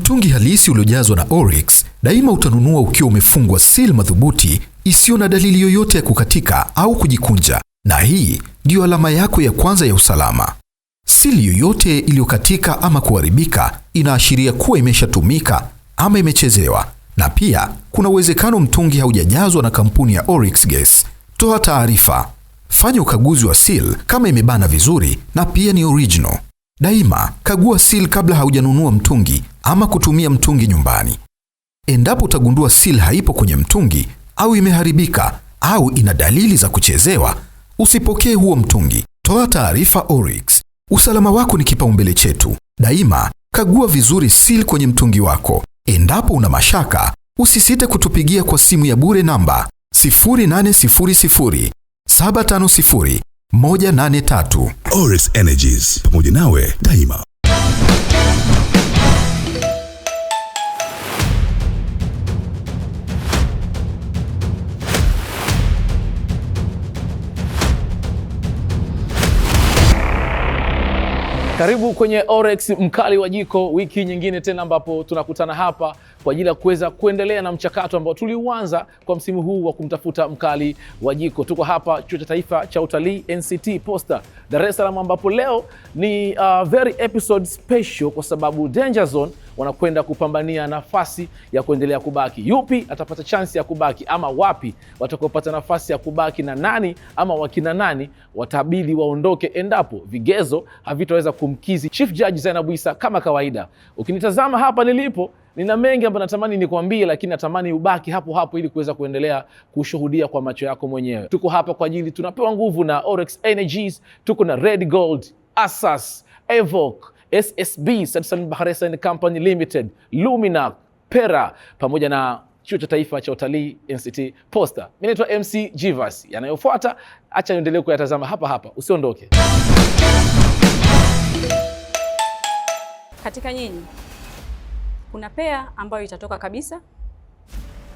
Mtungi halisi uliojazwa na Oryx daima utanunua ukiwa umefungwa seal madhubuti isiyo na dalili yoyote ya kukatika au kujikunja, na hii ndiyo alama yako ya kwanza ya usalama. Seal yoyote iliyokatika ama kuharibika inaashiria kuwa imeshatumika ama imechezewa, na pia kuna uwezekano mtungi haujajazwa na kampuni ya Oryx Gas. Toa taarifa. Fanya ukaguzi wa seal kama imebana vizuri na pia ni original. Daima kagua seal kabla haujanunua mtungi ama kutumia mtungi nyumbani. Endapo utagundua seal haipo kwenye mtungi au imeharibika au ina dalili za kuchezewa, usipokee huo mtungi. Toa taarifa Oryx. Usalama wako ni kipaumbele chetu. Daima kagua vizuri seal kwenye mtungi wako. Endapo una mashaka, usisite kutupigia kwa simu ya bure namba 0800 750 183. Oryx Energies, pamoja nawe daima. Karibu kwenye Oryx Mkali wa Jiko, wiki nyingine tena ambapo tunakutana hapa kwa ajili ya kuweza kuendelea na mchakato ambao tuliuanza kwa msimu huu wa kumtafuta mkali wa jiko. Tuko hapa Chuo cha Taifa cha Utalii NCT Posta, Dar es Salaam, ambapo leo ni very episode special kwa sababu Danger Zone wanakwenda kupambania nafasi ya kuendelea kubaki. Yupi atapata chance ya kubaki, ama wapi watakopata nafasi ya kubaki, na nani ama wakina nani watabidi waondoke endapo vigezo havitaweza kumkizi Chief Judge Zainabu Issa. Kama kawaida, ukinitazama hapa nilipo, nina mengi ambayo natamani nikwambie, lakini natamani ubaki hapo hapo ili kuweza kuendelea kushuhudia kwa macho yako mwenyewe. Tuko hapa kwa ajili, tunapewa nguvu na Oryx Energies, tuko na Red Gold, Asas, Evoque, SSB, Sadsan Baharesa Company Limited, Lumina, Pera, pamoja na Chuo cha Taifa cha Utalii NCT Posta. Mimi naitwa MC Jivas. Yanayofuata acha niendelee kuyatazama hapa hapa, usiondoke. Katika nyinyi kuna pair ambayo itatoka kabisa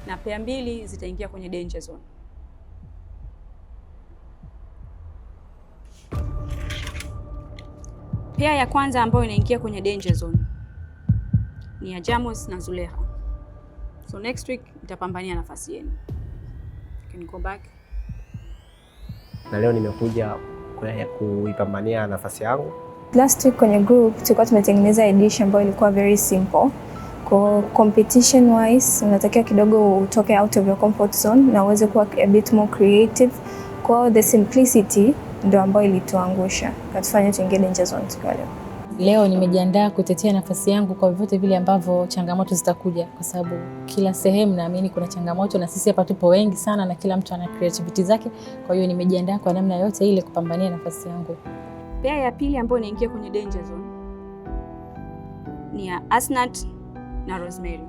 na pair mbili zitaingia kwenye danger zone. Pair ya kwanza ambayo inaingia kwenye danger zone ni ya Jamos na Zuleha. So next week nitapambania nafasi yenu. Can you go back? Na leo nimekuja kuipambania nafasi yangu. Last week kwenye group tulikuwa tumetengeneza edition ambayo ilikuwa very simple. Kwa competition wise unatakiwa kidogo utoke out of your comfort zone na uweze kuwa a bit more creative. Kwa the simplicity ndio ambayo ilituangusha. Katufanya tuingie danger zone kwa leo. Leo nimejiandaa kutetea nafasi yangu kwa vyovyote vile ambavyo changamoto zitakuja, kwa sababu kila sehemu naamini kuna changamoto, na sisi hapa tupo wengi sana na kila mtu ana creativity zake. Kwa hiyo nimejiandaa kwa namna yote ile kupambania nafasi yangu. Pair ya pili ambayo inaingia kwenye danger zone ni ya Asnat na Rosemary.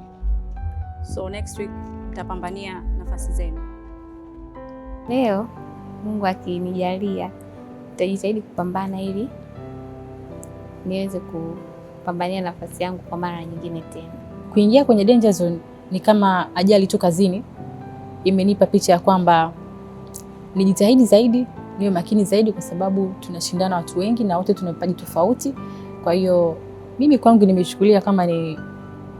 So next week nitapambania nafasi zenu. Leo Mungu akinijalia nitajitahidi kupambana ili niweze kupambania nafasi yangu kwa mara nyingine tena. Kuingia kwenye danger zone ni kama ajali tu kazini. Imenipa picha ya kwamba nijitahidi zaidi, niwe makini zaidi, kwa sababu tunashindana watu wengi na wote tuna vipaji tofauti. Kwa hiyo mimi kwangu nimechukulia kama ni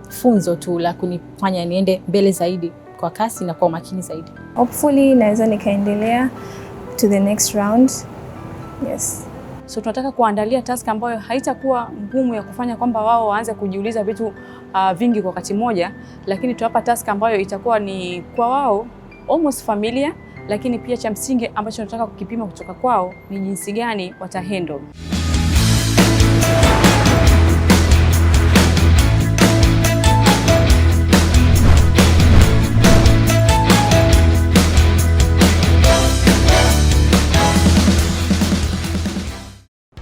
funzo tu la kunifanya niende mbele zaidi kwa kasi na kwa makini zaidi. Hopefully naweza nikaendelea to the next round. Yes. So tunataka kuandalia task ambayo haitakuwa ngumu ya kufanya kwamba wao waanze kujiuliza vitu vingi kwa wakati moja, lakini tuwapa task ambayo itakuwa ni kwa wao almost familiar, lakini pia cha msingi ambacho tunataka kukipima kutoka kwao ni jinsi gani watahandle.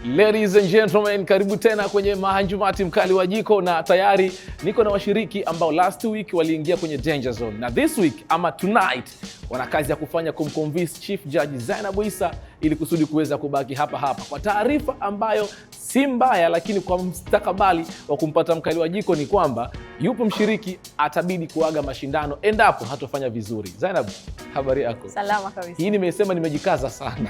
Ladies and gentlemen, karibu tena kwenye Mahanjumati Mkali wa Jiko, na tayari niko na washiriki ambao last week waliingia kwenye danger zone, na this week ama tonight wana kazi ya kufanya kumconvince Chief Judge Zainabu Issa ili kusudi kuweza kubaki hapa hapa. Kwa taarifa ambayo si mbaya, lakini kwa mustakabali wa kumpata mkali wa jiko ni kwamba yupo mshiriki atabidi kuaga mashindano endapo hatofanya vizuri. Zainab, habari yako? Salama kabisa. Hii nimesema nimejikaza sana.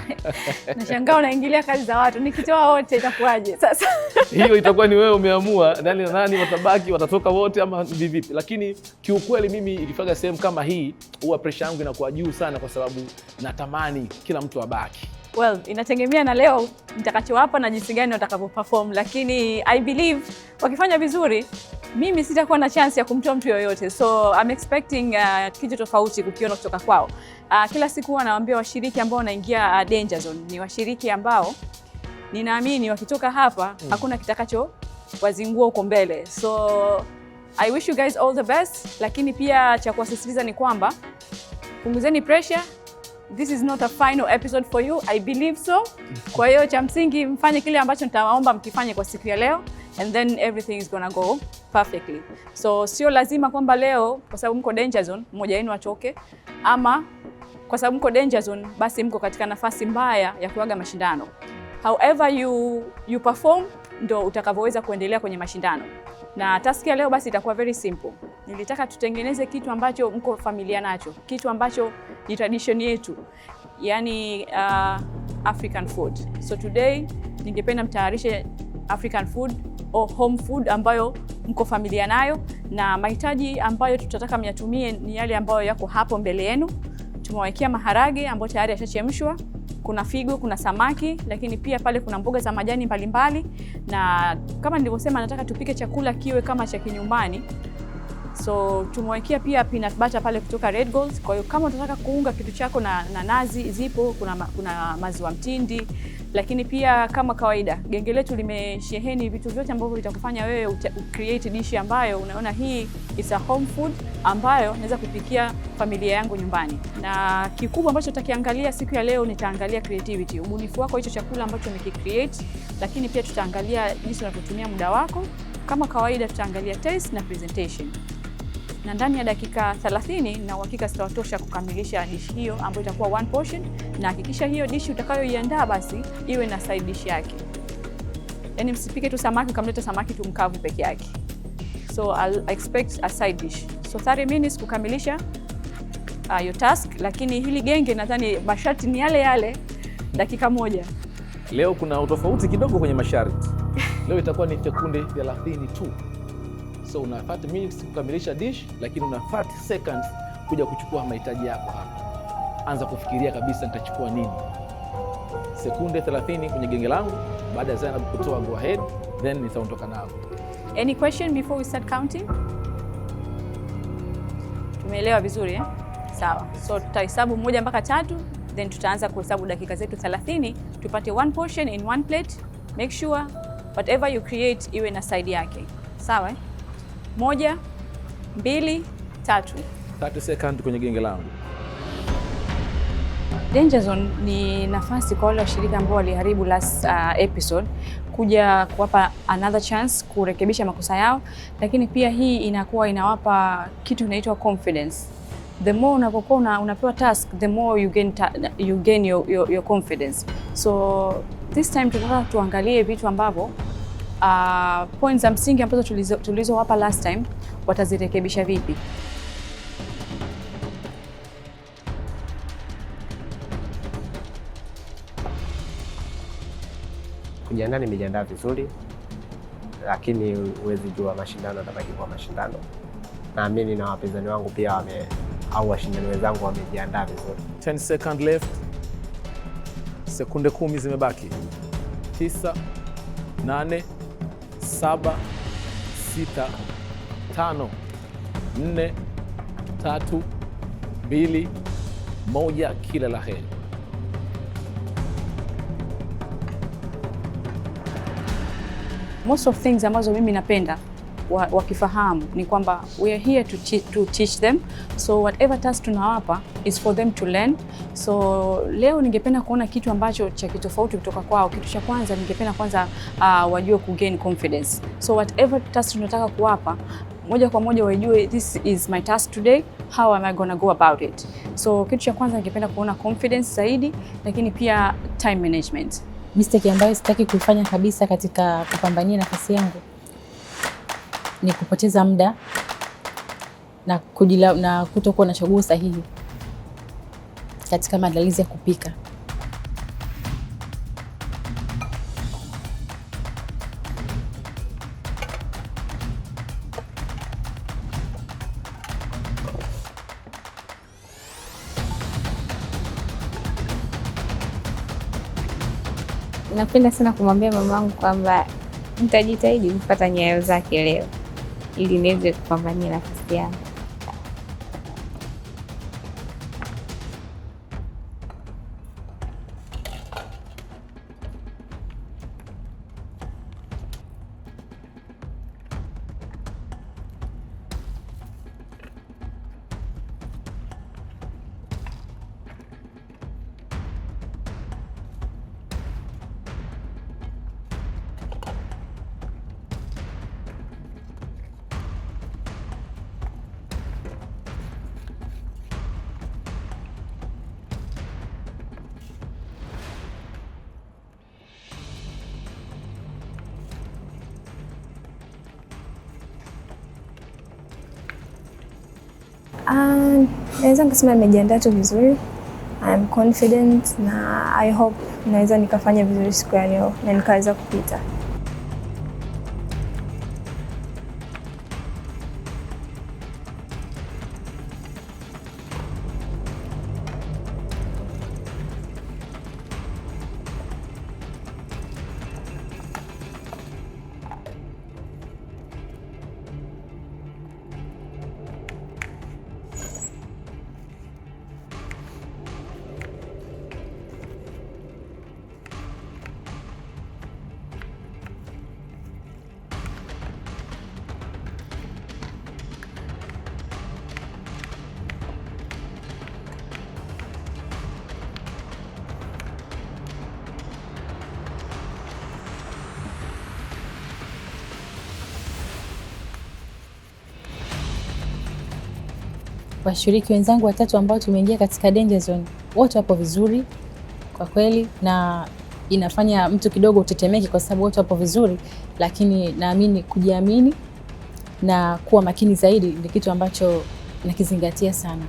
Nashangaa unaingilia kazi za watu. Nikitoa wote itakuwaje sasa? Hiyo itakuwa ni wewe umeamua nani na nani watabaki, watatoka wote ama vipi. Lakini kiukweli mimi ikifika sehemu kama hii huwa pressure yangu inakuwa juu sana, kwa sababu natamani kila mtu abaki. Well, inategemea na leo nitakachowapa na jinsi gani watakavyo perform, lakini I believe wakifanya vizuri mimi sitakuwa na chance ya kumtoa mtu yoyote, so I'm expecting kitu tofauti kukiona kutoka kwao. Kila siku huwa nawaambia washiriki ambao wanaingia danger zone ni washiriki ambao ninaamini wakitoka hapa hakuna kitakacho wazingua huko mbele. So I wish you guys all the best, lakini pia cha kuwasisitiza ni kwamba punguzeni pressure. This is not a final episode for you, I believe so. Kwa hiyo cha msingi mfanye kile ambacho nitawaomba mkifanye kwa siku ya leo, and then everything is gonna go perfectly. So sio lazima kwamba leo kwa sababu mko danger zone mmoja wenu atoke, ama kwa sababu mko danger zone basi mko katika nafasi mbaya ya kuaga mashindano. However you perform ndo utakavyoweza kuendelea kwenye mashindano. Na task ya leo basi itakuwa very simple. Nilitaka tutengeneze kitu ambacho mko familia nacho, kitu ambacho ni tradition yetu, yani African food. So today ningependa mtayarishe African food au home food ambayo mko familia nayo, na mahitaji ambayo tutataka myatumie ni yale ambayo yako hapo mbele yenu. Tumewekea maharage ambayo tayari yashachemshwa, kuna figo, kuna samaki, lakini pia pale kuna mboga za majani mbalimbali, na kama nilivyosema nataka tupike chakula kiwe kama cha kinyumbani. So tumewekea pia peanut butter pale kutoka Red Gold. Kwa hiyo kama unataka kuunga kitu chako na nazi zipo, kuna maziwa mtindi, lakini pia kama kawaida genge letu limesheheni vitu vyote ambavyo vitakufanya wewe create dish ambayo unaona hii is a home food ambayo naweza kupikia familia yangu nyumbani. Na kikubwa ambacho tutakiangalia siku ya leo, nitaangalia creativity, ubunifu wako hicho chakula ambacho umekicreate, lakini pia tutaangalia jinsi unavyotumia muda wako. Kama kawaida tutaangalia taste na presentation. Na ndani ya dakika 30 na uhakika zitawatosha kukamilisha dish hiyo ambayo itakuwa one portion, na hakikisha hiyo dish utakayoiandaa basi iwe na side dish yake. Yaani msipike tu samaki ukamleta samaki tu mkavu peke yake. So I'll expect a side dish. So 30 minutes kukamilisha your task, lakini hili genge nadhani masharti ni yale yale, dakika 1. Leo kuna utofauti kidogo kwenye masharti. Leo itakuwa ni sekunde 30 tu. So una 30 minutes kukamilisha dish, lakini una 30 seconds kuja kuchukua mahitaji yako hapa. Anza kufikiria kabisa nitachukua nini. Sekunde 30 kwenye genge langu, baada ya Zainab kutoa go ahead, then nitaondoka nao. Any question before we start counting? Tumeelewa vizuri eh? Sawa. So tutahesabu 1 mpaka 3, then tutaanza kuhesabu dakika zetu 30 tupate one portion in one plate. Make sure whatever you create iwe na side yake. Sawa eh? 1, 2, 3. 30 seconds kwenye genge langu. Danger Zone ni nafasi kwa wale washirika ambao waliharibu last episode kuja kuwapa another chance kurekebisha makosa yao, lakini pia hii inakuwa inawapa kitu inaitwa confidence. The more unapokuwa unapewa task, the more you gain your confidence. So this time tunataka tuangalie vitu ambavyo points za msingi ambazo tulizowapa last time watazirekebisha vipi. Kujiandaa, nimejiandaa vizuri, lakini huwezi jua mashindano yatabaki kwa mashindano. Naamini na wapinzani wangu pia au washindani wenzangu wamejiandaa vizuri. 10 seconds left. Sekunde 10 zimebaki. 9, 8, 7, 6, 5, 4, 3, 2, 1. Kila la heri. Most of things ambazo mimi napenda wakifahamu ni kwamba we are here to teach them, so whatever task tunawapa is for them to learn. So leo ningependa kuona kitu ambacho cha kitofauti kutoka kwao. Kitu cha kwanza ningependa kwanza wajue ku gain confidence. So whatever task tunataka kuwapa, moja kwa moja wajue this is my task today, how am I gonna go about it. So kitu cha kwanza ningependa kuona confidence zaidi, lakini pia time management. Mistake ambayo sitaki kuifanya kabisa katika kupambania nafasi yangu ni kupoteza muda na kutokuwa na chaguo sahihi katika maandalizi ya kupika. Napenda sana kumwambia mamangu kwamba nitajitahidi kufuata nyayo zake leo ili niweze kupambania nafasi yangu. Naweza nikasema nimejiandaa tu vizuri. I'm confident na I hope naweza nikafanya vizuri siku ya leo na nikaweza kupita. Washiriki wenzangu watatu ambao tumeingia katika danger zone wote wapo vizuri kwa kweli, na inafanya mtu kidogo utetemeke kwa sababu wote wapo vizuri, lakini naamini kujiamini na kuwa makini zaidi ni kitu ambacho nakizingatia sana.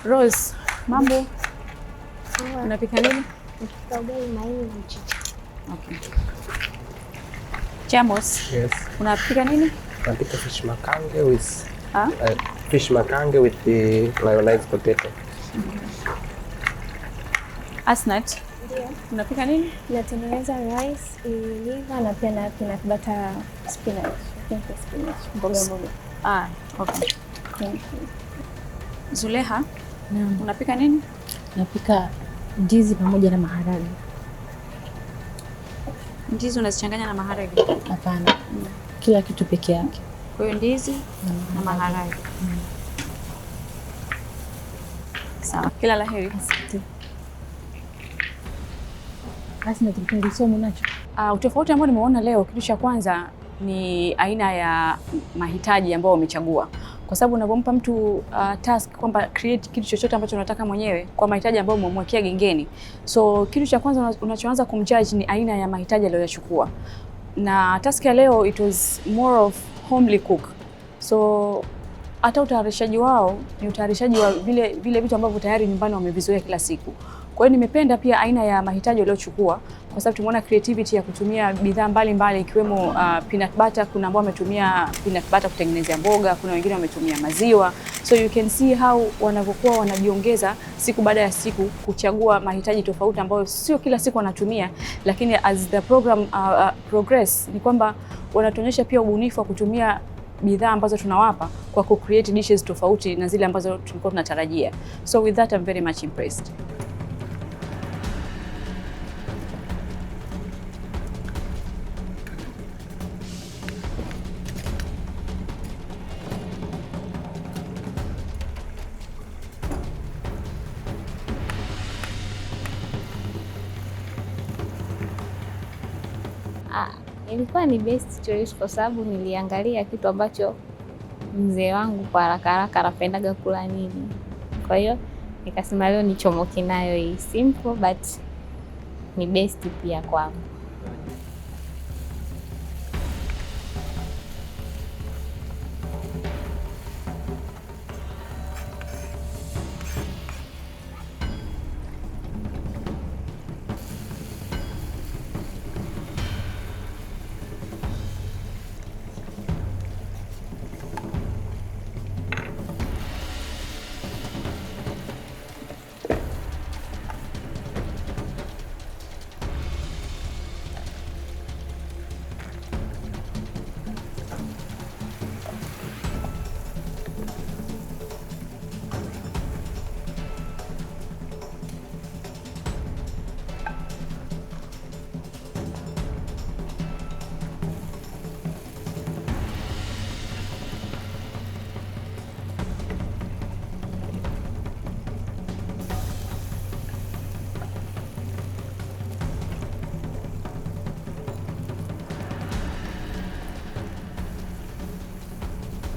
Rose, mambo? Unapika nini? Ugali, mayai na mchicha. Okay. Chamos. Yes. Unapika nini? Napika fish makange with fish makange with the lionized potato. Asnat. Ndio. Unapika nini? Natengeneza rice, liver na pia na peanut butter spinach. Mboga. Okay. Thank you. Zuleha, Naam. unapika nini? Napika ndizi pamoja na maharage. Ndizi unazichanganya na maharage? Hapana. Kila kitu peke yake. Kwa hiyo ndizi na maharage. Sawa. Kila la heri. Asante. Basi na kipindi somo nacho. Utofauti ambao nimeona leo, kitu cha kwanza ni aina ya mahitaji ambayo umechagua. Kwa sababu unapompa mtu task kwamba create kitu chochote ambacho unataka mwenyewe kwa mahitaji ambayo umemwekea gengeni. So kitu cha kwanza unachoanza kumjudge ni aina ya mahitaji aliyochukua. Na task ya leo it was more of homely cook. So hata utayarishaji wao ni utayarishaji wa vile vitu ambavyo tayari nyumbani wamevizoea kila siku. Kwa hiyo nimependa pia aina ya mahitaji waliochukua, kwa sababu tumeona creativity ya kutumia bidhaa mbalimbali ikiwemo peanut butter. Kuna ambao wametumia peanut butter kutengenezea mboga, kuna wengine wametumia maziwa. So you can see how wanavyokuwa wanajiongeza siku baada ya siku kuchagua mahitaji tofauti ambayo sio kila siku wanatumia, lakini as the program progress ni kwamba wanatuonyesha pia ubunifu wa kutumia bidhaa ambazo tunawapa kwa ku-create dishes tofauti na zile ambazo tulikuwa tunatarajia. So with that I'm very much impressed. Ilikuwa ni best choice kwa sababu niliangalia kitu ambacho mzee wangu kwa haraka haraka anapendaga kula nini. Kwa hiyo nikasema leo nichomoke nayo hii, simple but ni best pia kwangu.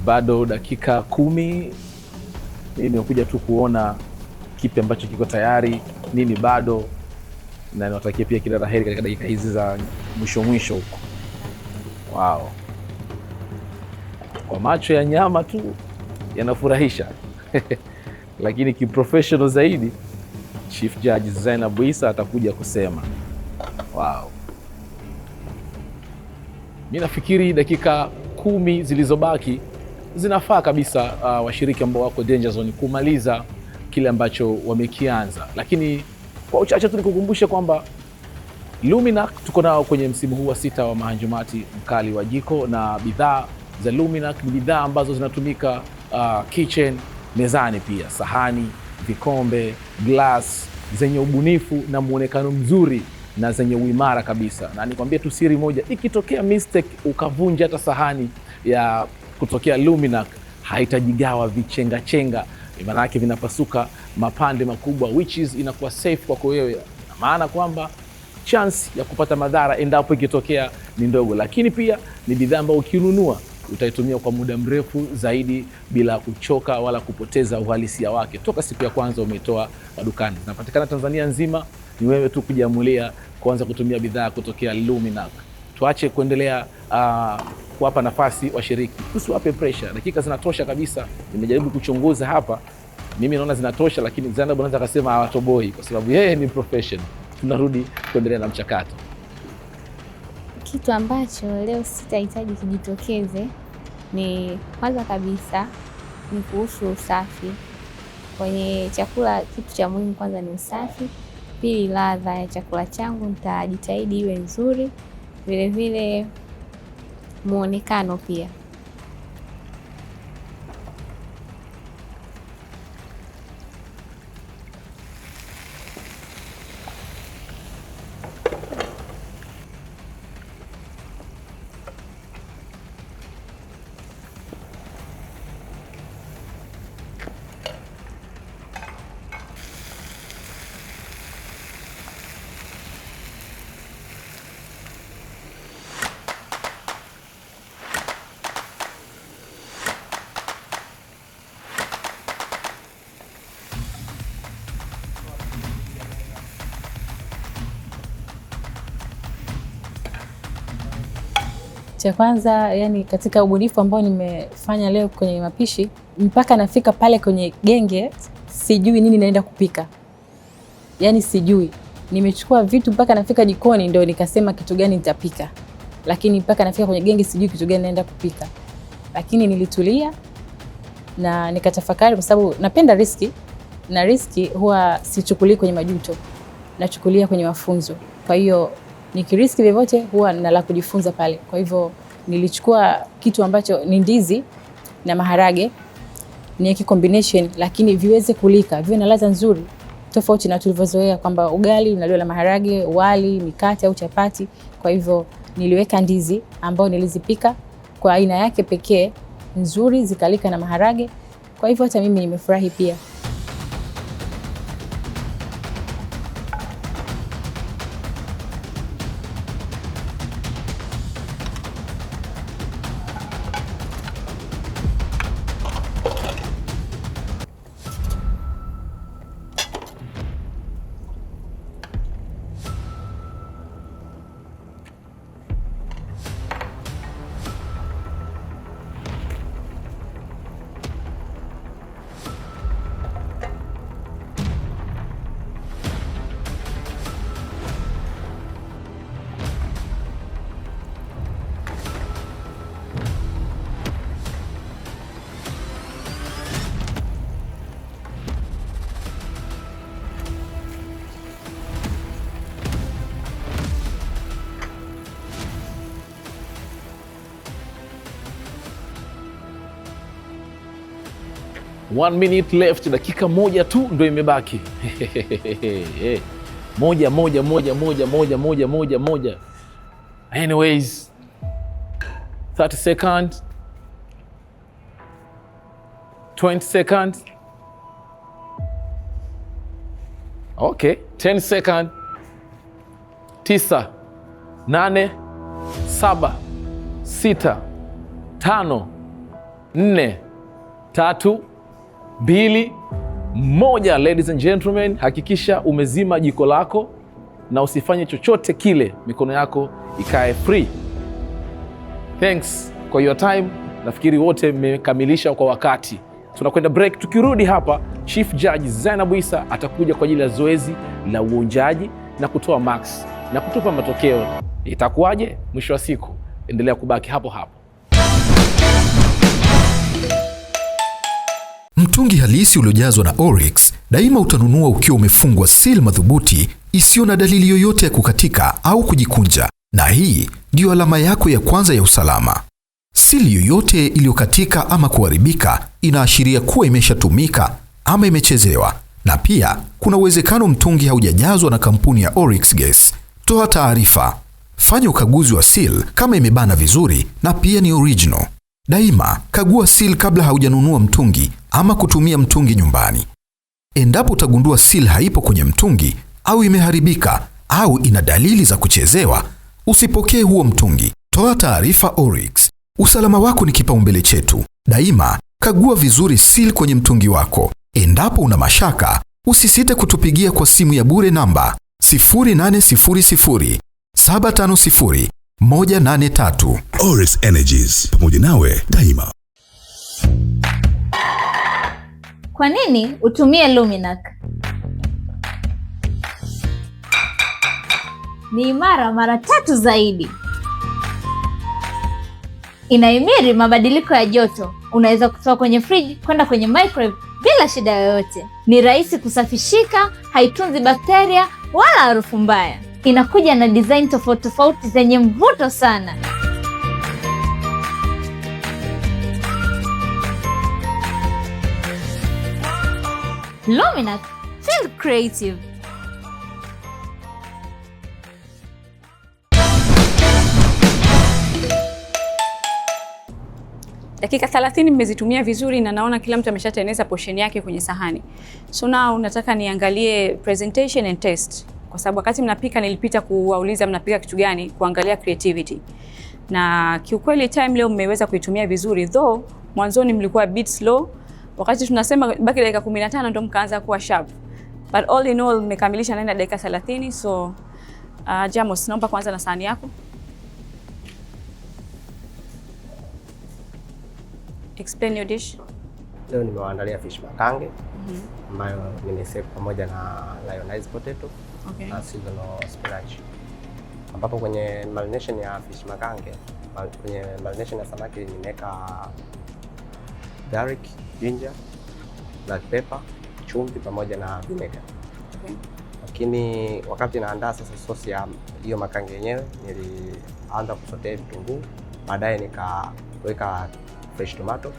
Bado dakika 10. Nimekuja tu kuona kipi ambacho kiko tayari, nini bado, na niwatakia pia kila la heri katika dakika hizi za mwisho huko. Wow. Kwa macho ya nyama tu yanafurahisha. Lakini kiprofessional zaidi Chief Judge Zainab Issa atakuja kusema. Wow. Mimi nafikiri dakika 10 zilizobaki zinafaa kabisa washiriki ambao wako Danger Zone kumaliza kile ambacho wamekianza. Lakini kwa uchache tu nikukumbushe kwamba Luminac tuko nao kwenye msimu huu wa 6 wa mahanjumati mkali wa jiko, na bidhaa za Luminac ni bidhaa ambazo zinatumika kitchen, mezani pia, sahani, vikombe, glass zenye ubunifu na muonekano mzuri na zenye uimara kabisa. Na nikwambie tu siri moja, ikitokea mistake ukavunja hata sahani ya kutokea Luminac, haitajigawa vichenga, maana yake vinapasuka mapande makubwa, which is inakuwa safe kwako wewe, na maana kwamba chance ya kupata madhara endapo ikitokea ni ndogo. Lakini pia ni bidhaa ambayo ukinunua utaitumia kwa muda mrefu zaidi bila kuchoka wala kupoteza uhalisia wake toka siku ya kwanza umetoa madukani. Zinapatikana Tanzania nzima, ni wewe tu kujiamulia kuanza kutumia bidhaa kutokea Luminac. Tuache kuendelea kuwapa nafasi washiriki, tusiwape pressure. Dakika zinatosha kabisa, nimejaribu kuchunguza hapa, mimi naona zinatosha, lakini Zainab anaweza akasema hawatoboi kwa sababu yeye ni professional. Tunarudi kuendelea na mchakato. Kitu ambacho leo sitahitaji kijitokeze ni kwanza kabisa ni kuhusu usafi kwenye chakula. Kitu cha muhimu kwanza ni usafi. Pili, ladha ya chakula changu nitajitahidi iwe nzuri, vile vile muonekano pia. Cha kwanza, yani katika ubunifu ambao nimefanya leo kwenye mapishi, mpaka nafika pale kwenye genge sijui nini naenda kupika. yani sijui. Nimechukua vitu mpaka nafika jikoni ndio nikasema kitu gani nitapika. Lakini mpaka nafika kwenye genge sijui kitu gani naenda kupika. Lakini nilitulia na nikatafakari kwa sababu napenda riski, na riski huwa sichukulii kwenye majuto, nachukulia kwenye mafunzo. Kwa hiyo nikiriski vyovyote huwa nala kujifunza pale. Kwa hivyo nilichukua kitu ambacho ni ndizi na maharage, ni combination lakini viweze kulika, viwe na ladha nzuri, tofauti na tulivyozoea kwamba ugali unaliwa na maharage, wali, mikate au chapati. Kwa hivyo niliweka ndizi ambao nilizipika kwa aina yake pekee nzuri, zikalika na maharage. Kwa hivyo hata mimi nimefurahi pia. One minute left, dakika moja tu ndio imebaki. Moja. Anyways, 30 seconds, 20 seconds. Okay, 10 seconds. 9, 8, 7, 6, 5, 4, 3, 2, 1. Ladies and gentlemen, hakikisha umezima jiko lako na usifanye chochote kile, mikono yako ikae free. Thanks for your time. Nafikiri wote mmekamilisha kwa wakati. Tunakwenda break. Tukirudi hapa, Chief Judge Zainabu Issa atakuja kwa ajili ya zoezi la uonjaji na kutoa marks na kutupa matokeo. Itakuwaje? Mwisho wa siku, endelea kubaki hapo hapo. Mtungi halisi uliojazwa na Oryx daima utanunua ukiwa umefungwa seal madhubuti isiyo na dalili yoyote ya kukatika au kujikunja, na hii ndiyo alama yako ya kwanza ya usalama. Seal yoyote iliyokatika ama kuharibika inaashiria kuwa imeshatumika ama imechezewa, na pia kuna uwezekano mtungi haujajazwa na kampuni ya Oryx Gas. Toa taarifa, fanya ukaguzi wa seal kama imebana vizuri na pia ni original. Daima kagua seal kabla haujanunua mtungi ama kutumia mtungi nyumbani. Endapo utagundua seal haipo kwenye mtungi au imeharibika au ina dalili za kuchezewa, usipokee huo mtungi. Toa taarifa Oryx. Usalama wako ni kipaumbele chetu. Daima kagua vizuri seal kwenye mtungi wako. Endapo una mashaka, usisite kutupigia kwa simu ya bure namba 0800 750 183. Oryx Energies, pamoja nawe daima. Kwa nini utumie Luminac? Ni imara mara 3 zaidi. Inahimili mabadiliko ya joto. Unaweza kutoa kwenye friji kwenda kwenye microwave bila shida yoyote. Ni rahisi kusafishika, haitunzi bakteria wala harufu mbaya. Inakuja na design tofauti zenye mvuto sana. Luminac, feel creative. Dakika 30 mmezitumia vizuri na naona kila mtu ameshatengeneza portion yake kwenye sahani. So now nataka niangalie presentation and taste. Kwa sababu wakati mnapika nilipita kuwauliza mnapika kitu gani, kuangalia creativity. Na kiukweli time leo mmeweza kuitumia vizuri, though mwanzoni mlikuwa a bit slow. Wakati tunasema baki dakika 15 ndo mkaanza kuwa sharp. But all in all mmekamilisha ndani ya dakika 30. So Jamos, naomba kwanza na sahani yako. Explain your dish. Leo nimewaandalia fish makange ambayo nimesave pamoja na lionized potato Okay. na seasonal spinach, ambapo kwenye marination ya fish makange, kwenye marination ya samaki nimeweka garlic, ginger, black pepper, chumvi pamoja na vinegar. Okay. Lakini wakati naandaa sasa sosi ya hiyo makange yenyewe, nilianza kusotea vitunguu, baadaye nikaweka fresh tomato,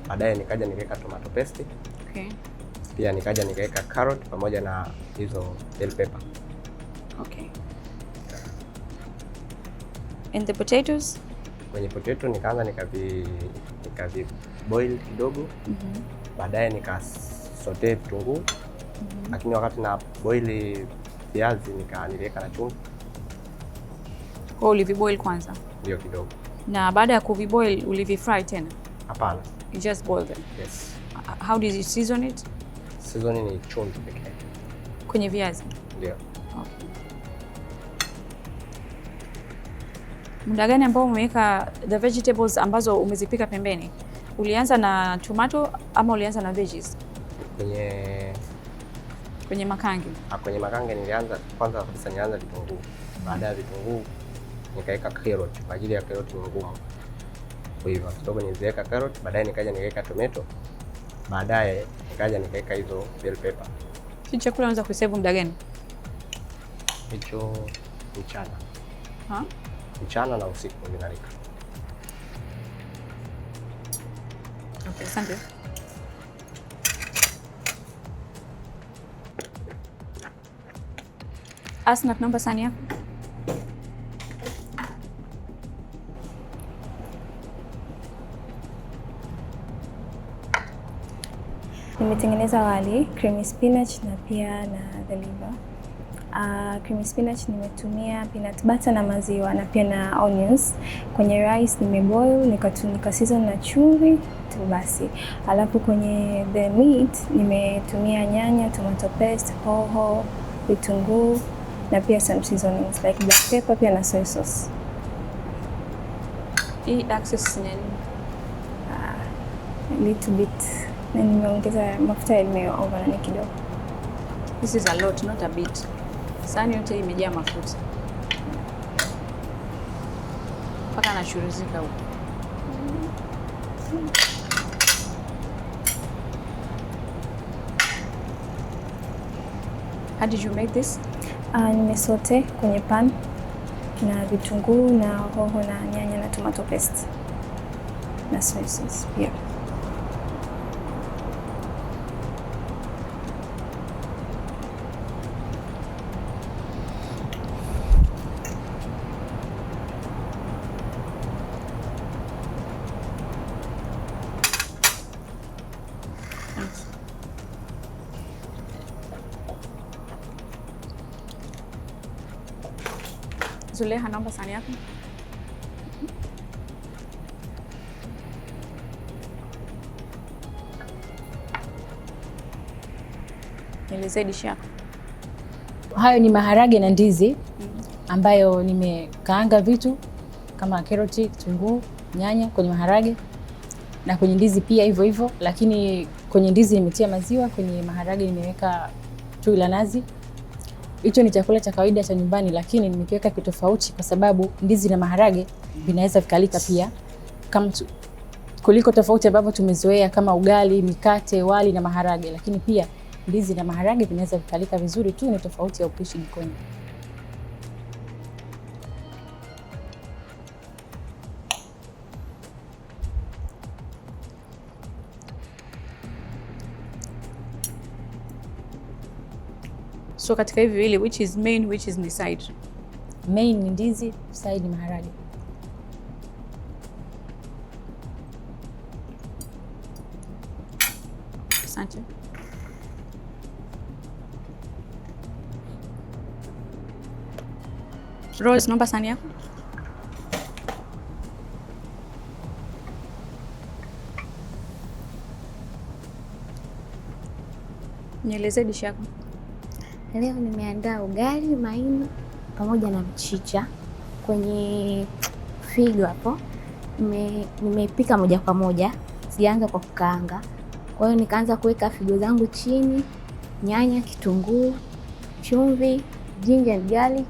baadaye nikaja nikaweka tomato paste. Okay. Pia nikaja nikaweka carrot pamoja na hizo bell pepper. Okay. And the potatoes? Kwenye potato nikaanza nikavi boil kidogo. Baadaye nikasote vitunguu. Lakini wakati na boil viazi niliweka na chumvi. Kwa uliviboil kwanza? Ndio, kidogo. Na baada ya kuviboil ulivifry tena? Hapana. You just boil them? Yes. How did you season it? Seasoning ni chumvi pekee. Kwenye viazi? Ndio. Okay. Muda gani ambao umeweka the vegetables ambazo umezipika pembeni? Ulianza na tomato ama ulianza na veggies? Kwenye makange? Kwenye makange nilianza kwanza kabisa, nilianza vitunguu. Baada ya vitunguu nikaweka carrot kwa ajili ya carrot ni ngumu. Kwa hivyo kidogo niliweka carrot, baadaye nikaja nikaweka tomato. Baadaye nikaja nikaweka hizo bell pepper. Hii chakula unaweza kusave muda gani? Hicho mchana. Ha? Mchana na usiku ninalika. Okay, asante. Asna, tunaomba sahani yako. Nimetengeneza wali, creamy spinach na pia na the liver. Creamy spinach nimetumia peanut butter na maziwa na pia na onions. Kwenye rice nimeboil, nika season na chumvi tu basi. Alafu kwenye the meat nimetumia nyanya, tomato paste, hoho, vitunguu na pia some seasonings like black pepper pia na soy sauce. Hii dark sauce ni nini? A little bit. Na nimeongeza mafuta yameova na kidogo. This is a lot, not a bit. Sahani yote imejaa mafuta. Paka anachuruzika huko. How did you make this? Nimesote kwenye pan na vitunguu na hoho na nyanya na tomato paste na soy sauce pia. Zuleha, naomba sahani yako. Nielezee dish yako. Hayo ni maharage na ndizi ambayo nimekaanga vitu kama karoti, kitunguu, nyanya kwenye maharage na kwenye ndizi pia hivyo hivyo, lakini kwenye ndizi nimetia maziwa, kwenye maharage nimeweka tui la nazi. Hicho ni chakula cha kawaida cha nyumbani, lakini nimekiweka kitofauti kwa sababu ndizi na maharage vinaweza vikalika pia kama kuliko tofauti ambapo tumezoea kama ugali, mikate, wali na maharage, lakini pia ndizi na maharage vinaweza vikalika vizuri tu, ni tofauti ya upishi jikoni. So katika hivi viwili, which is main, which is the side? Main ni ndizi, side ni maharage. Asante. Rose, naomba sahani yako. Nielezee dish yako. Leo nimeandaa ugali, maini pamoja na mchicha. Kwenye figo hapo nimepika moja kwa moja, sijaanza kwa kukaanga. Kwa hiyo nikaanza kuweka figo zangu chini, nyanya, kitunguu, chumvi, ginger and garlic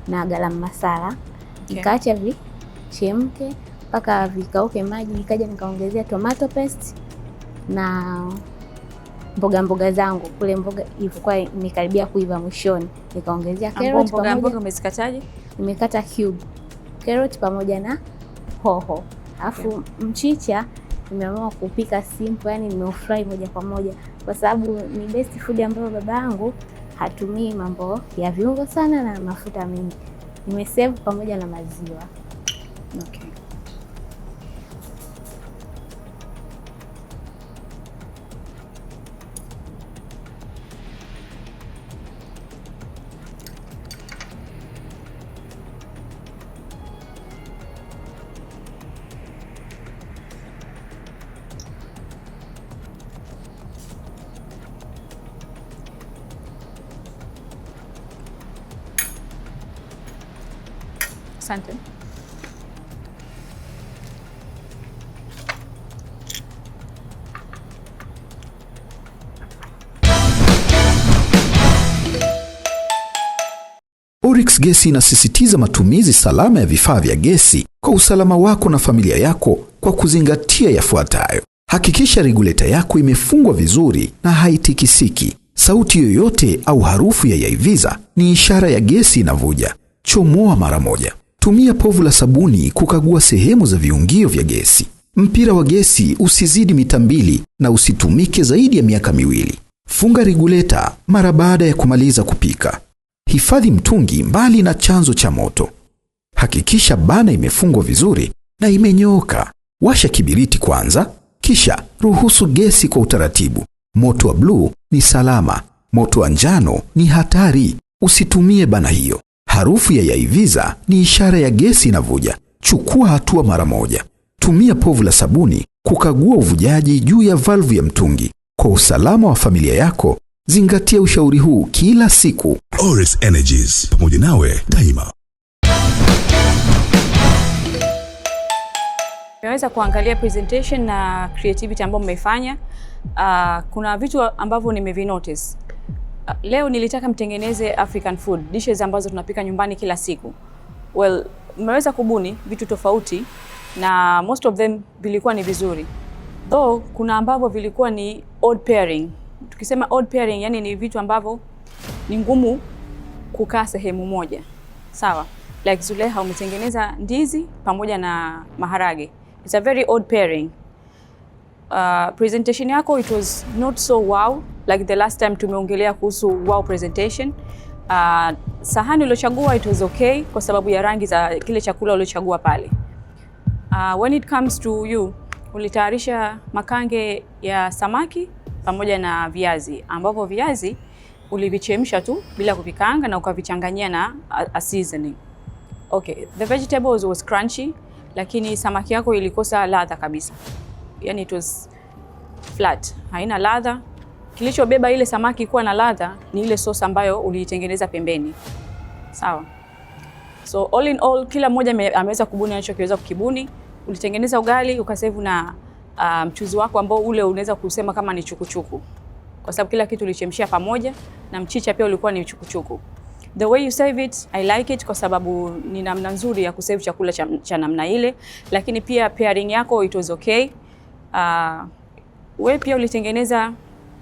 na garam masala. Nikaacha vichemke mpaka vikauke maji, nikaja nikaongezea tomato paste na mboga zangu. Kule mboga ilikuwa imekaribia kuiva mwishoni, nikaongezea carrot pamoja. Mboga umezikataje? Nimekata cube carrot pamoja na hoho. Alafu mchicha nimeamua kupika simple, yani nimeufry moja kwa moja kwa sababu ni best food ambayo baba yangu hatumii mambo ya viungo sana na mafuta mengi. Nimesave pamoja na maziwa. Okay. Asante. Oryx Gesi inasisitiza matumizi salama ya vifaa vya gesi kwa usalama wako na familia yako kwa kuzingatia yafuatayo. Hakikisha regulator yako imefungwa vizuri na haitikisiki. Sauti yoyote au harufu ya yaiviza ni ishara ya gesi inavuja. Chomoa mara moja. Tumia povu la sabuni kukagua sehemu za viungio vya gesi. Mpira wa gesi usizidi mita 2 na usitumike zaidi ya miaka 2. Funga regulator mara baada ya kumaliza kupika. Hifadhi mtungi mbali na chanzo cha moto. Hakikisha bana imefungwa vizuri na imenyooka. Washa kibiriti kwanza, kisha ruhusu gesi kwa utaratibu. Moto wa bluu ni salama, moto wa njano ni hatari. Usitumie bana hiyo. Harufu ya yaiviza ni ishara ya gesi inavuja. Chukua hatua mara moja. Tumia povu la sabuni kukagua uvujaji juu ya valvu ya mtungi. Kwa usalama wa familia yako, zingatia ushauri huu kila siku. Oryx Energies, pamoja nawe daima. Nimeweza kuangalia presentation na creativity ambayo mmeifanya. Kuna vitu ambavyo nimevinotice. Leo nilitaka mtengeneze African food, dishes ambazo tunapika nyumbani kila siku. Well, mmeweza kubuni vitu tofauti na most of them vilikuwa ni vizuri. Though kuna ambavyo vilikuwa ni odd pairing. Tukisema odd pairing, yani ni vitu ambavyo ni ngumu kukaa sehemu moja. Sawa? Like Zuleha umetengeneza ndizi pamoja na maharage. It's a very odd pairing. Presentation yako, it was not so wow like the last time tumeongelea kuhusu wow presentation. Sahani uliochagua, it was okay kwa sababu ya rangi za kile chakula uliochagua pale. When it comes to you, ulitayarisha makange ya samaki pamoja na viazi, ambapo viazi ulivichemsha tu bila kuvikaanga na ukavichanganyia na a seasoning. Okay, the vegetables was crunchy, lakini samaki yako ilikosa ladha kabisa. Yani it was flat, haina ladha. Kilichobeba ile samaki kuwa na ladha ni ile sauce ambayo uliitengeneza pembeni. Sawa? So all in all, kila mmoja ameweza kubuni anachokiweza kukibuni. Ulitengeneza ugali, ukasave na mchuzi wako ambao ule unaweza kusema kama ni chukuchuku. Kwa sababu kila kitu ulichemshia pamoja, na mchicha pia ulikuwa ni chukuchuku. The way you save it, I like it kwa sababu ni namna nzuri ya kusave chakula cha namna ile, lakini pia pairing yako it was okay. Wewe pia ulitengeneza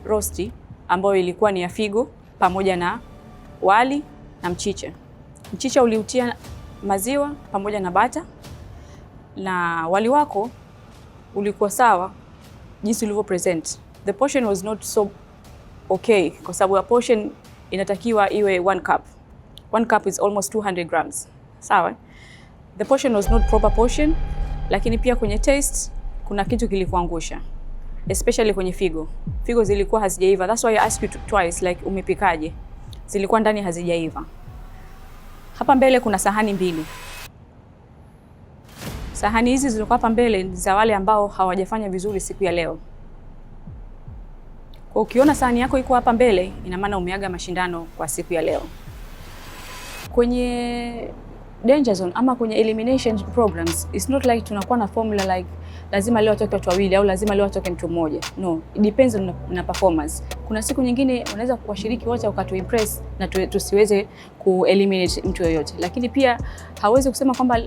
rosti ambayo ilikuwa ni ya figo pamoja na wali na mchicha. Mchicha uliutia maziwa pamoja na bata, na wali wako ulikuwa sawa jinsi ulivyo present. The portion was not so okay kwa sababu ya portion inatakiwa iwe 1 cup. 1 cup is almost 200 grams. Sawa? The portion was not proper portion, lakini pia kwenye taste kuna kitu kilikuangusha. Especially kwenye figo. Figo zilikuwa hazijaiva. That's why I asked you twice like umepikaje. Zilikuwa ndani hazijaiva. Hapa mbele kuna sahani 2. Sahani hizi zilikuwa hapa mbele ni za wale ambao hawajafanya vizuri siku ya leo. Kwa ukiona sahani yako iko hapa mbele, ina maana umeaga mashindano kwa siku ya leo. Kwenye danger zone ama kwenye elimination programs, it's not like tunakuwa na formula like lazima leo watoke watu wawili au lazima leo watoke mtu mmoja. No, it depends on na performance. Kuna siku nyingine unaweza kuwashiriki wote ukatu impress na tusiweze ku eliminate mtu yoyote, lakini pia hawezi kusema kwamba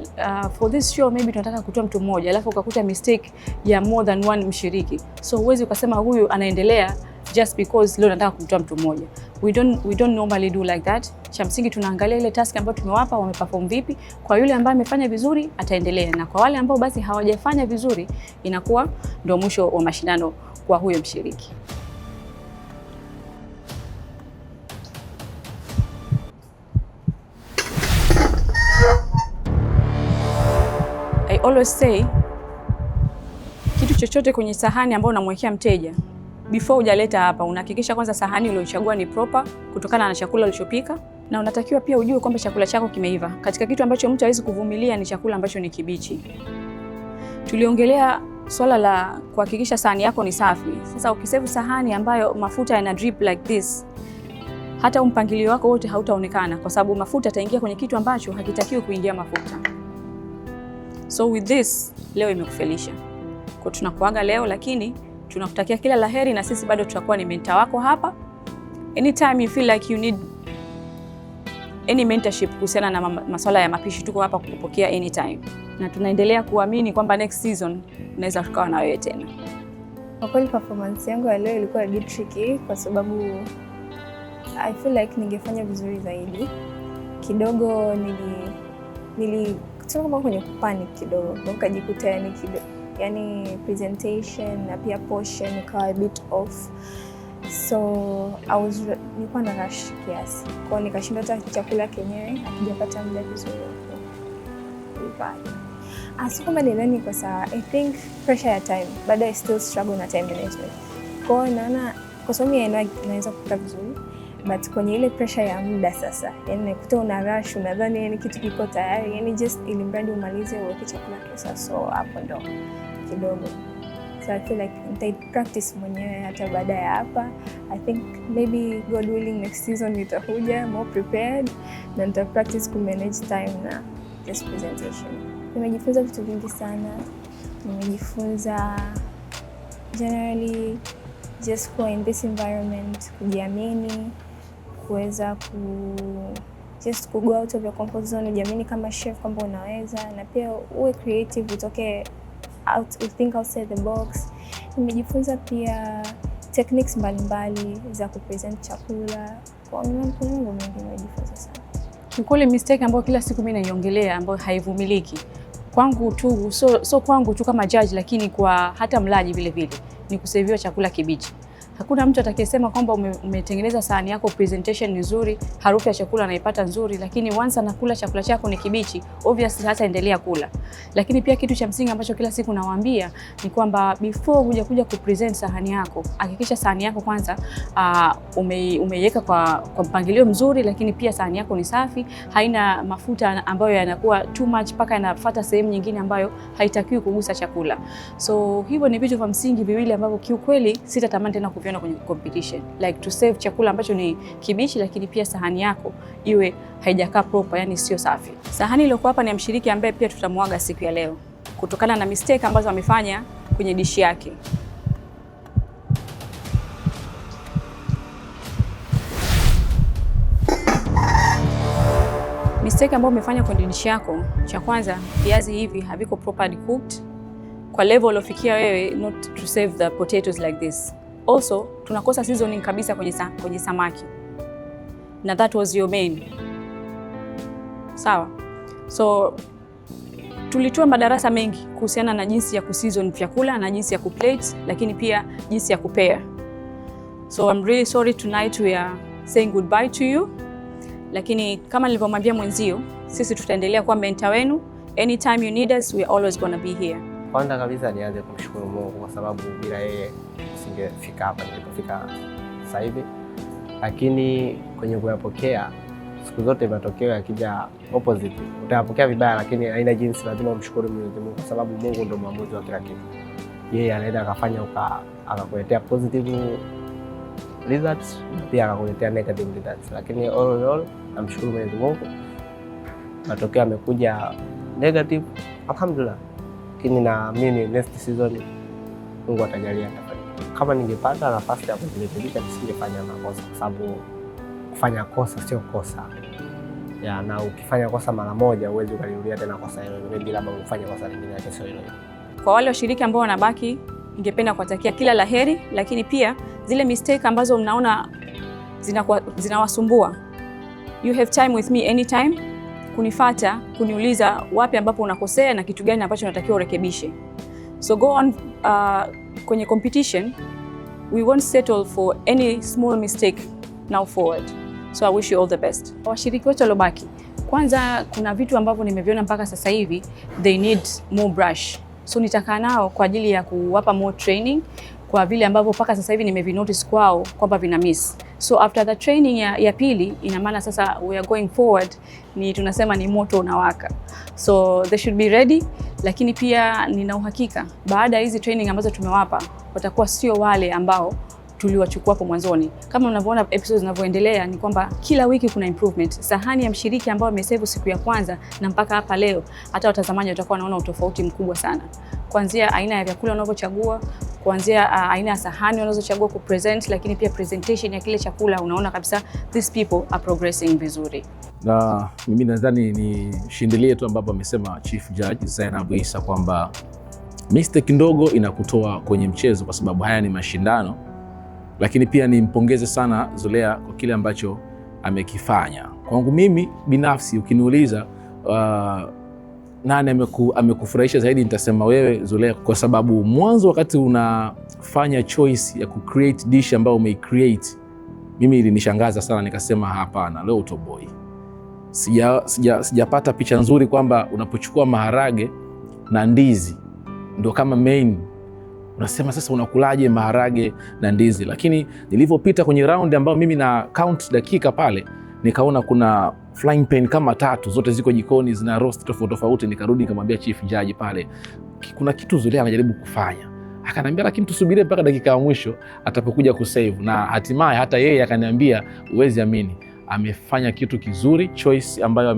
for this show maybe tunataka kutoa mtu mmoja alafu ukakuta mistake ya more than one mshiriki, so huwezi ukasema huyu anaendelea just because leo nataka kumtoa mtu mmoja. We don't normally do like that. Cha msingi tunaangalia ile task ambayo tumewapa wameperform vipi. Kwa yule ambaye amefanya vizuri ataendelea, na kwa wale ambao basi hawajafanya vizuri inakuwa ndio mwisho wa mashindano kwa huyo mshiriki. I always say kitu chochote kwenye sahani ambayo unamwekea mteja, before hujaleta hapa unahakikisha kwanza sahani uliyochagua ni proper kutokana na chakula ulichopika, na unatakiwa pia ujue kwamba chakula chako kimeiva. Katika kitu ambacho mtu hawezi kuvumilia ni chakula ambacho ni kibichi. Tuliongelea swala la kuhakikisha sahani yako ni safi. Sasa ukiserve sahani ambayo mafuta yana drip like this, hata mpangilio wako wote hautaonekana kwa sababu mafuta yataingia kwenye kitu ambacho hakitakiwi kuingia mafuta. So with this leo imekufelisha. Kwa tunakuaga leo, lakini tunakutakia kila laheri, na sisi bado tutakuwa ni mentor wako hapa. Anytime you feel like you need any mentorship kuhusiana na masuala ya mapishi, tuko hapa kukupokea anytime. Na tunaendelea kuamini kwamba next season tunaweza tukawa na wewe tena. Kwa kweli performance yangu ya leo ilikuwa a bit tricky kwa sababu I feel like ningefanya vizuri zaidi. Kidogo kutoka kwenye kupanic kidogo, nikajikuta yani presentation na pia portion ikawa a bit off, so nilikuwa na rush kiasi, kwa nikashindwa hata chakula kenyewe hakijapata muda vizuri kuipata. So kama nilani kwa sawa, I think pressure ya time, but I still struggle na time management. Kwa naona kwa sababu naweza kupika vizuri, but kwenye ile pressure ya muda sasa, yani nakuta una rush, unadhani yani kitu kiko tayari, yani just ili mradi umalize uweke chakula kisa, so hapo ndo kidogo. So I feel like nita practice mwenyewe hata baada ya hapa. I think maybe God willing next season nitakuja more prepared na nita practice ku manage time na just presentation. Nimejifunza vitu vingi sana. Nimejifunza generally just kuwa in this environment, kujiamini, kuweza just go out of your comfort zone, ujiamini kama chef kwamba unaweza, na pia uwe creative, utoke think outside the box. Nimejifunza pia techniques mbalimbali za kupresent chakula. Kwa mambo mengi nimejifunza sana. Kule mistake ambayo kila siku mimi naiongelea ambayo haivumiliki kwangu tu, so kwangu tu kama judge, lakini kwa hata mlaji vile vile ni kuserviwa chakula kibichi. Hakuna mtu atakayesema kwamba umetengeneza sahani yako, presentation ni nzuri, harufu ya chakula anaipata nzuri, lakini once anakula chakula chako ni kibichi, obviously hata endelea kula. Lakini pia kitu cha msingi ambacho kila siku nawaambia ni kwamba before kuja kupresent sahani yako, hakikisha sahani yako kwanza umeiweka kwa mpangilio mzuri, lakini pia sahani yako ni safi, haina mafuta ambayo yanakuwa too much mpaka yanafuata sehemu nyingine ambayo haitakiwi kugusa chakula. So hivyo ni vitu vya msingi viwili ambavyo kiukweli sitatamani tena kuviona kwenye competition, like to save chakula ambacho ni kibichi, lakini pia sahani yako iwe haijakaa proper, yani sio safi. Sahani iliyokuwa hapa ni ya mshiriki ambaye pia tutamwaga siku ya leo kutokana na mistake ambazo amefanya kwenye dishi yake. Mistake ambayo umefanya kwenye dishi yako, cha kwanza, viazi hivi haviko properly cooked kwa level uliofikia wewe, not to save the potatoes like this. Also, tunakosa seasoning kabisa kwenye samaki. Na that was your main. Sawa. So tulitoa madarasa mengi kuhusiana na jinsi ya kuseason vyakula na jinsi ya kuplate, lakini pia jinsi ya kupare. So I'm really sorry tonight we are saying goodbye to you. Lakini kama nilivyomwambia mwenzio, sisi tutaendelea kuwa mentor wenu. Anytime you need us, we are always gonna be here. Kwanza kabisa nianze kumshukuru Mungu kwa sababu bila yeye singefika hapa nilipofika sasa hivi. Lakini kwenye kuyapokea, siku zote matokeo yakija opposite utayapokea vibaya, lakini haina jinsi, lazima umshukuru Mwenyezi Mungu kwa sababu Mungu ndio mwamuzi wa kila kitu. Yeye anaenda akafanya akakuletea positive results, pia akakuletea negative results, lakini all in all namshukuru Mwenyezi Mungu. matokeo yamekuja negative, alhamdulillah, lakini naamini next season Mungu atajalia atafanya. Kama ningepata nafasi ya kujirekebisha nisingefanya makosa, kwa sababu kufanya kosa sio kosa ya, na ukifanya kosa mara moja huwezi ukalirudia tena kosa hilo, maybe labda ufanye kosa lingine yake sio hilo. Kwa wale washiriki ambao wanabaki, ningependa kuwatakia kila laheri, lakini pia zile mistake ambazo mnaona zinawasumbua, you have time with me anytime kunifata, kuniuliza wapi ambapo unakosea na kitu gani ambacho unatakiwa urekebishe. So go on, kwenye competition we won't settle for any small mistake now forward. So I wish you all the best. Washiriki wote waliobaki, kwanza kuna vitu ambavyo nimeviona mpaka sasa hivi they need more brush. So nitakaa nao kwa ajili ya kuwapa more training kwa vile ambavyo mpaka sasa hivi nimevinotice kwao kwamba vina miss. So after the training ya pili, ina maana sasa we are going forward, ni tunasema ni moto unawaka. So they should be ready, lakini pia nina uhakika baada ya hizi training ambazo tumewapa watakuwa sio wale ambao tuliwachukua hapo mwanzoni. Kama unavyoona episodes zinavyoendelea ni kwamba kila wiki kuna improvement. Sahani ya mshiriki ambao amesave siku ya kwanza na mpaka hapa leo, hata watazamaji watakuwa wanaona utofauti mkubwa sana. Kuanzia aina ya vyakula unavyochagua, kuanzia aina ya sahani unazochagua kupresent, lakini pia presentation ya kile chakula, unaona kabisa these people are progressing vizuri. Na mimi nadhani ni shindilie tu ambapo amesema Chief Judge Zainab Issa kwamba mistake ndogo inakutoa kwenye mchezo, kwa sababu haya ni mashindano. Lakini pia nimpongeze sana Zulea kwa kile ambacho amekifanya. Kwangu mimi binafsi ukiniuliza nani amekufurahisha zaidi, nitasema wewe Zulea, kwa sababu mwanzo wakati unafanya choice ya kucreate dish ambayo umeicreate, mimi ilinishangaza sana, nikasema hapana, leo utoboi. Sijapata picha nzuri kwamba unapochukua maharage na ndizi ndio kama main, unasema sasa unakulaje maharage na ndizi. Lakini nilivyopita kwenye round ambayo mimi na count dakika pale, nikaona kuna flying pan kama 3 zote ziko jikoni zina roast tofauti tofauti. Nikarudi nikamwambia Chief Judge pale, kuna kitu Zulea anajaribu kufanya. Akaniambia lakini tusubirie mpaka dakika ya mwisho atapokuja kusave. Na hatimaye hata yeye akaniambia uwezi amini, amefanya kitu kizuri. Choice ambayo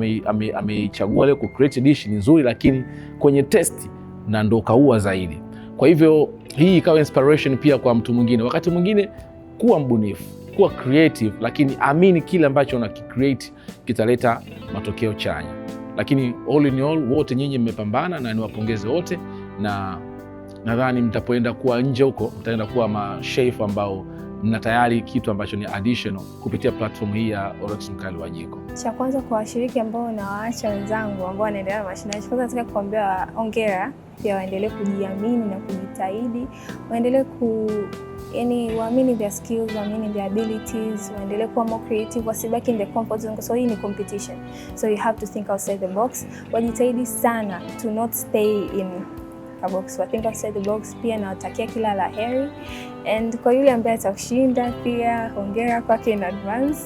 ameichagua leo ku create dish ni nzuri, lakini kwenye test na ndo kaua zaidi. Kwa hivyo hii ikawa inspiration pia kwa mtu mwingine. Wakati mwingine kuwa mbunifu, kuwa creative, lakini amini kile ambacho unakicreate kitaleta matokeo chanya. Lakini all in all, wote nyinyi mmepambana na niwapongeze wote, na nadhani mtapoenda kuwa nje huko mtaenda kuwa machef ambao mna tayari kitu ambacho ni additional kupitia platform hii ya Oryx Mkali wa Jiko. Cha kwanza kwa washiriki ambao nawaacha wenzangu ambao wanaendelea na mashindano, kwanza nataka kuambia hongera, pia waendelee kujiamini na kujitahidi, waendelee waamini their skills, waamini their abilities, waendelee kuwa more creative, wasibaki in the comfort zone, so hii ni competition, so you have to think outside the box. Wajitahidi sana to not stay in a box, wa think outside the box. Pia nawatakia kila la heri, and kwa yule ambaye atashinda pia hongera kwake in advance.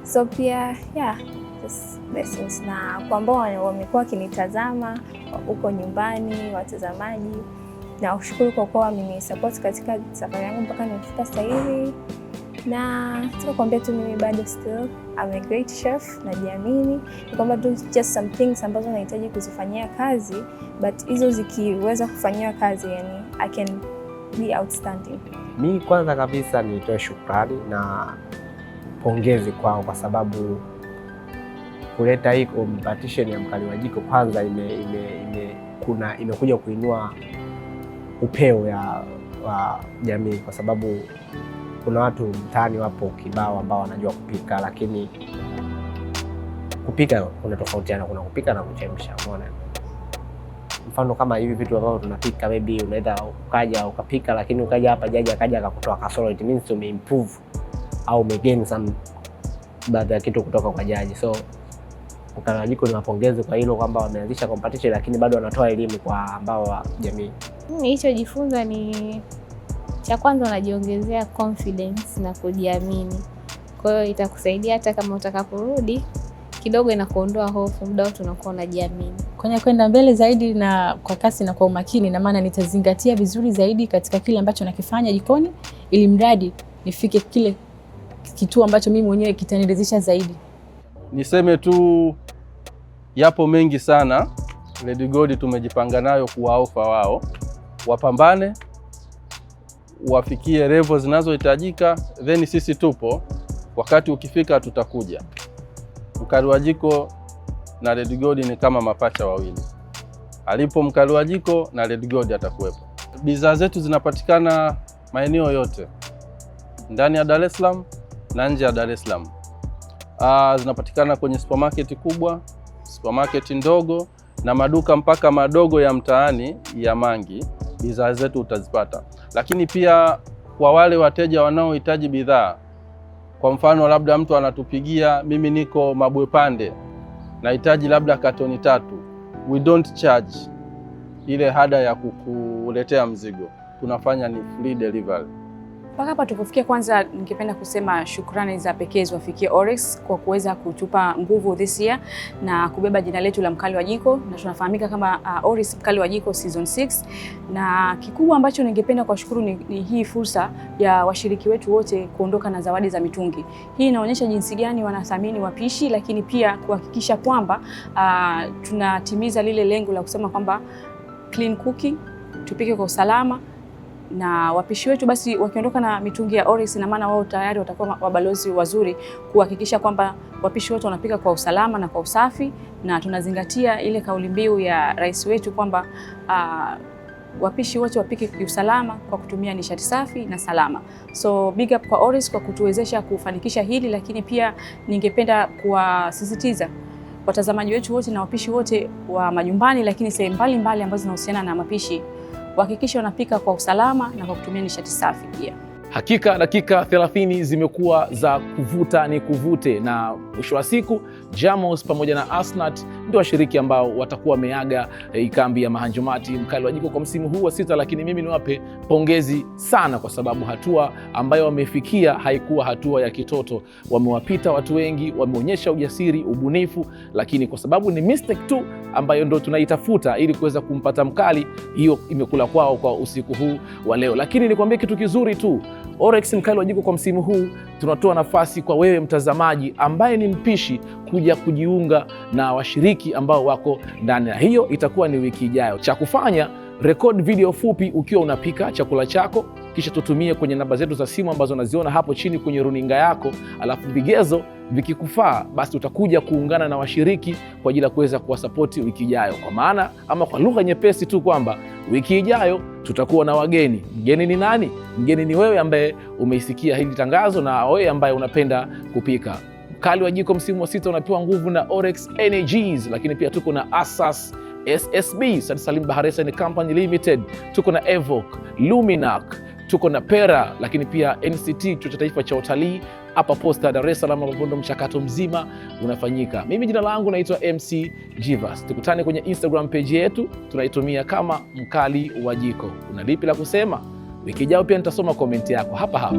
So pia just blessings, na kwa ambao wamekuwa wakinitazama huko nyumbani, watazamaji, na ushukuru kwa kuwa wamenisupport katika safari yangu mpaka nimefika sasa hivi. Na nataka kuambia tu mimi bado still I'm a great chef, najiamini. Ni kwamba do just some things ambazo nahitaji kuzifanyia kazi, but hizo zikiweza kufanyia kazi, yani I can be outstanding. Mimi kwanza kabisa nitoe shukrani na pongezi kwao, kwa sababu kuleta hii competition ya Mkali wa Jiko kwanza imekuja kuinua upeo wa jamii, kwa sababu kuna watu mtaani wapo kibao ambao wanajua kupika, lakini kupika kuna tofautiana, kuna kupika na kuchemsha. Umeona, mfano kama hivi vitu ambavyo tunapika, maybe unaenda ukaja ukapika, lakini ukaja hapa jaji akaja akakutoa kasoro, it means umeimprove au umegain some baadhi ya kitu kutoka kwa jaji. So Mkali wa Jiko ni mapongezi kwa hilo kwamba wameanzisha competition, lakini bado wanatoa elimu kwa ambao wa jamii. Nilichojifunza ni cha kwanza, unajiongezea confidence na kujiamini. Kwa hiyo itakusaidia hata kama utakaporudi kidogo, inakuondoa hofu, muda wote unakuwa unajiamini. Kwenye kwenda mbele zaidi na kwa kasi na kwa umakini, na maana nitazingatia vizuri zaidi katika kile ambacho nakifanya jikoni, ili mradi nifike kile kituo ambacho mimi mwenyewe kitaniridhisha zaidi. Niseme tu yapo mengi sana Red Gold tumejipanga nayo kuwaofa wao, wapambane wafikie level zinazohitajika, then sisi tupo, wakati ukifika tutakuja. Mkali wa Jiko na Red Gold ni kama mapacha wawili, alipo Mkali wa Jiko na Red Gold atakuwepo. Bidhaa zetu zinapatikana maeneo yote ndani ya Dar es Salaam na nje ya Dar es Salaam. Zinapatikana kwenye supermarket kubwa, supermarket ndogo na maduka mpaka madogo ya mtaani ya Mangi, bidhaa zetu utazipata. Lakini pia kwa wale wateja wanaohitaji bidhaa, kwa mfano labda mtu anatupigia, mimi niko Mabwepande, nahitaji labda katoni 3, we don't charge ile hada ya kukuletea mzigo, tunafanya ni free delivery. Mpaka hapa tukufikia, kwanza ningependa kusema shukrani za pekee ziwafikie Oryx kwa kuweza kutupa nguvu this year na kubeba jina letu la Mkali wa Jiko, na tunafahamika kama Oryx Mkali wa Jiko season 6. Na kikubwa ambacho ningependa kuwashukuru ni hii fursa ya washiriki wetu wote kuondoka na zawadi za mitungi. Hii inaonyesha jinsi gani wanathamini wapishi, lakini pia kuhakikisha kwamba tunatimiza lile lengo la kusema kwamba clean cooking, tupike kwa usalama. Na wapishi wetu basi wakiondoka na mitungi ya Oryx, ina maana wao tayari watakuwa wabalozi wazuri kuhakikisha kwamba wapishi wote wanapika kwa usalama na kwa usafi, na tunazingatia ile kauli mbiu ya rais wetu kwamba wapishi wote wapike kwa usalama kwa kutumia nishati safi na salama. So big up kwa Oryx kwa kutuwezesha kufanikisha hili, lakini pia ningependa kuwasisitiza watazamaji wetu wote na wapishi wote wa majumbani, lakini sehemu mbalimbali ambazo zinahusiana na mapishi, wahakikisha wanapika kwa usalama na kwa kutumia nishati safi pia. Hakika dakika 30 zimekuwa za kuvuta ni kuvute, na mwisho wa siku Jamos pamoja na Asnat ndio washiriki ambao watakuwa wameaga kambi ya Mahanjumati Mkali wa Jiko kwa msimu huu wa 6. Lakini mimi niwape pongezi sana, kwa sababu hatua ambayo wamefikia haikuwa hatua ya kitoto. Wamewapita watu wengi, wameonyesha ujasiri, ubunifu, lakini kwa sababu ni mistake tu ambayo ndo tunaitafuta ili kuweza kumpata mkali, hiyo imekula kwao kwa usiku huu wa leo. Lakini nikwambie kitu kizuri tu, Oryx Mkali wa Jiko kwa msimu huu tunatoa nafasi kwa wewe mtazamaji ambaye ni mpishi kuja kujiunga na washiriki ambao wako ndani, na hiyo itakuwa ni wiki ijayo. Cha kufanya, record video fupi ukiwa unapika chakula chako, kisha tutumie kwenye namba zetu za simu ambazo unaziona hapo chini kwenye runinga yako, alafu vigezo vikikufaa basi utakuja kuungana na washiriki kwa ajili ya kuweza kuwasapoti wiki ijayo. Kwa maana ama kwa lugha nyepesi tu kwamba wiki ijayo tutakuwa na wageni. Mgeni ni nani? Mgeni ni wewe ambaye umeisikia hili tangazo na wewe ambaye unapenda kupika. Mkali wa Jiko msimu wa 6 unapewa nguvu na Oryx Energies, lakini pia tuko na Asas SSB, Said Salim Baharesa Company Limited, tuko na Evoque, Luminac, tuko na Pera, lakini pia NCT, chuo cha taifa cha utalii hapa Posta Dar es Salaam, ambapo ndo mchakato mzima unafanyika. Mimi jina langu naitwa MC Jivas. Tukutane kwenye Instagram page yetu, tunaitumia kama Mkali wa Jiko. Una lipi la kusema? Wiki ijayo pia nitasoma komenti yako hapa hapa.